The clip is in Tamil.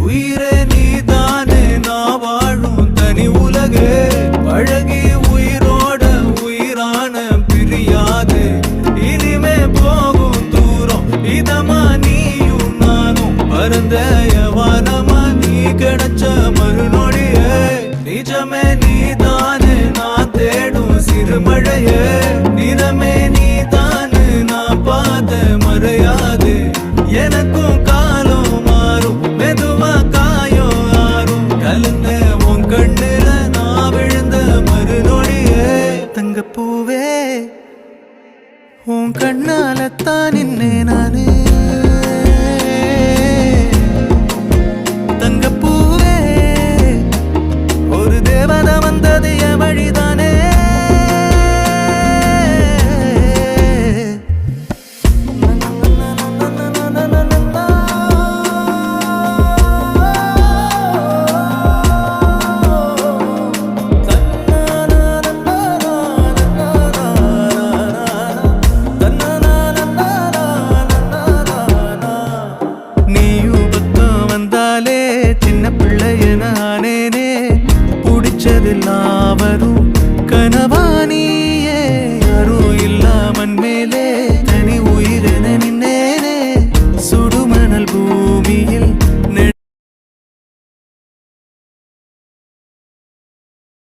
உயிரே நீதானே நான் வாழும் தனி உலகே பழகி உயிரோட உயிரான பிரியாது இனிமே போகும் தூரம் இதமா நீயும் நானும் பரந்த யவானமா நீ கிடைச்ச மறுநொடியே நிஜமே நீதானே நான் தேடும் சிறுமழையே நிறமே நீதானே நான் பாத மறையாது எனக்கும் காலம் மாறும் மெதுவா காயம் ஆறும் கலந்த உன் கண்ணுல நான் விழுந்த மறுநொடியே தங்கப்பூவே உன் கண்ணாலத்தான் நின்னே நானே தங்கப்பூவே ஒரு தேவதை வந்தது என் வழிதானே சின்ன பிள்ளைய நானேனே பிடிச்சதெல்லாம் வரும்